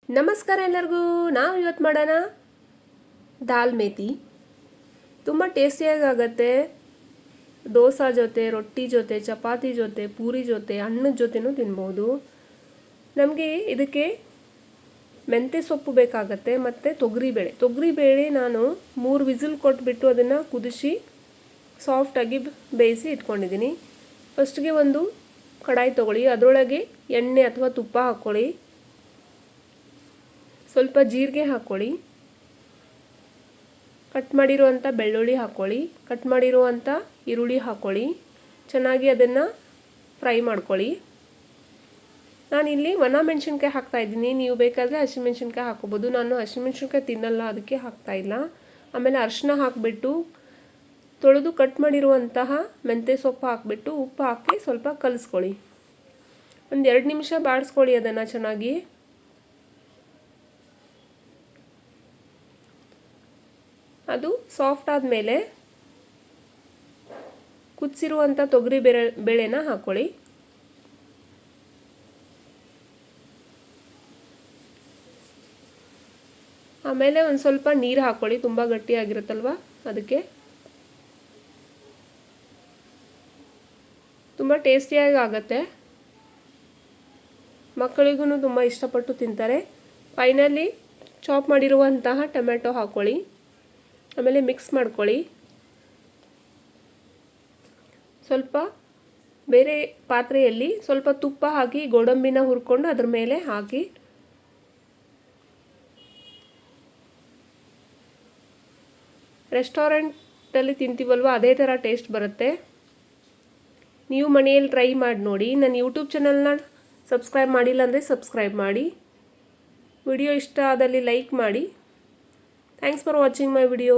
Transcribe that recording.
ನಮಸ್ಕಾರ ಎಲ್ಲರಿಗೂ. ನಾವು ಇವತ್ತು ಮಾಡೋಣ ದಾಲ್ ಮೇಥಿ. ತುಂಬ ಟೇಸ್ಟಿಯಾಗಿ ಆಗುತ್ತೆ. ದೋಸೆ ಜೊತೆ, ರೊಟ್ಟಿ ಜೊತೆ, ಚಪಾತಿ ಜೊತೆ, ಪೂರಿ ಜೊತೆ, ಅನ್ನದ ಜೊತೆನೂ ತಿನ್ಬೋದು. ನಮಗೆ ಇದಕ್ಕೆ ಮೆಂತ್ಯ ಸೊಪ್ಪು ಬೇಕಾಗತ್ತೆ ಮತ್ತು ತೊಗರಿಬೇಳೆ ನಾನು 3 ವಿಸಿಲ್ ಕೊಟ್ಬಿಟ್ಟು ಅದನ್ನು ಕುದಿಸಿ ಸಾಫ್ಟಾಗಿ ಬೇಯಿಸಿ ಇಟ್ಕೊಂಡಿದ್ದೀನಿ. ಫಸ್ಟ್ಗೆ ಒಂದು ಕಡಾಯಿ ತೊಗೊಳ್ಳಿ, ಅದರೊಳಗೆ ಎಣ್ಣೆ ಅಥವಾ ತುಪ್ಪ ಹಾಕ್ಕೊಳ್ಳಿ. ಸ್ವಲ್ಪ ಜೀರಿಗೆ ಹಾಕ್ಕೊಳ್ಳಿ, ಕಟ್ ಮಾಡಿರುವಂಥ ಬೆಳ್ಳುಳ್ಳಿ ಹಾಕ್ಕೊಳ್ಳಿ, ಕಟ್ ಮಾಡಿರುವಂಥ ಈರುಳ್ಳಿ ಹಾಕ್ಕೊಳ್ಳಿ. ಚೆನ್ನಾಗಿ ಅದನ್ನು ಫ್ರೈ ಮಾಡ್ಕೊಳ್ಳಿ. ನಾನಿಲ್ಲಿ ಒಣ ಮೆಣಸಿನ್ಕಾಯಿ ಹಾಕ್ತಾಯಿದ್ದೀನಿ, ನೀವು ಬೇಕಾದರೆ ಹಸಿಮೆಣ್ಸಿನ್ಕಾಯಿ ಹಾಕ್ಕೋಬೋದು. ನಾನು ಹಸಿಮೆಣ್ಸಿನ್ಕಾಯಿ ತಿನ್ನಲ್ಲ, ಅದಕ್ಕೆ ಹಾಕ್ತಾಯಿಲ್ಲ. ಆಮೇಲೆ ಅರಿಶಿನ ಹಾಕಿಬಿಟ್ಟು ತೊಳೆದು ಕಟ್ ಮಾಡಿರುವಂತಹ ಮೆಂತ್ಯ ಸೊಪ್ಪು ಹಾಕಿಬಿಟ್ಟು ಉಪ್ಪು ಹಾಕಿ ಸ್ವಲ್ಪ ಕಲಿಸ್ಕೊಳ್ಳಿ. ಒಂದು 2 ನಿಮಿಷ ಬಾಡಿಸ್ಕೊಳ್ಳಿ ಅದನ್ನು ಚೆನ್ನಾಗಿ. ಅದು ಸಾಫ್ಟ್ ಆದಮೇಲೆ ಕುದಿಸಿರುವಂಥ ಬೇಳೆನ ಹಾಕ್ಕೊಳ್ಳಿ. ಆಮೇಲೆ ಒಂದು ಸ್ವಲ್ಪ ನೀರು ಹಾಕ್ಕೊಳ್ಳಿ, ತುಂಬ ಗಟ್ಟಿಯಾಗಿರುತ್ತಲ್ವ ಅದಕ್ಕೆ. ತುಂಬ ಟೇಸ್ಟಿಯಾಗಿ ಆಗುತ್ತೆ, ಮಕ್ಕಳಿಗೂ ತುಂಬ ಇಷ್ಟಪಟ್ಟು ತಿಂತಾರೆ. ಫೈನಲಿ ಚಾಪ್ ಮಾಡಿರುವಂತಹ ಟೊಮೆಟೊ ಹಾಕ್ಕೊಳ್ಳಿ, ಆಮೇಲೆ ಮಿಕ್ಸ್ ಮಾಡ್ಕೊಳ್ಳಿ. ಸ್ವಲ್ಪ ಬೇರೆ ಪಾತ್ರೆಯಲ್ಲಿ ಸ್ವಲ್ಪ ತುಪ್ಪ ಹಾಕಿ ಗೋಡಂಬಿನ ಹುರ್ಕೊಂಡು ಅದ್ರ ಮೇಲೆ ಹಾಕಿ ರೆಸ್ಟೋರೆಂಟಲ್ಲಿ ತಿಂತೀವಲ್ವ ಅದೇ ಥರ ಟೇಸ್ಟ್ ಬರುತ್ತೆ. ನೀವು ಮನೆಯಲ್ಲಿ ಟ್ರೈ ಮಾಡಿ ನೋಡಿ. ನನ್ನ ಯೂಟ್ಯೂಬ್ ಚಾನಲ್ನ ಸಬ್ಸ್ಕ್ರೈಬ್ ಮಾಡಿಲ್ಲ ಅಂದರೆ ಸಬ್ಸ್ಕ್ರೈಬ್ ಮಾಡಿ. ವಿಡಿಯೋ ಇಷ್ಟ ಆದಲ್ಲಿ ಲೈಕ್ ಮಾಡಿ. Thanks for watching my video.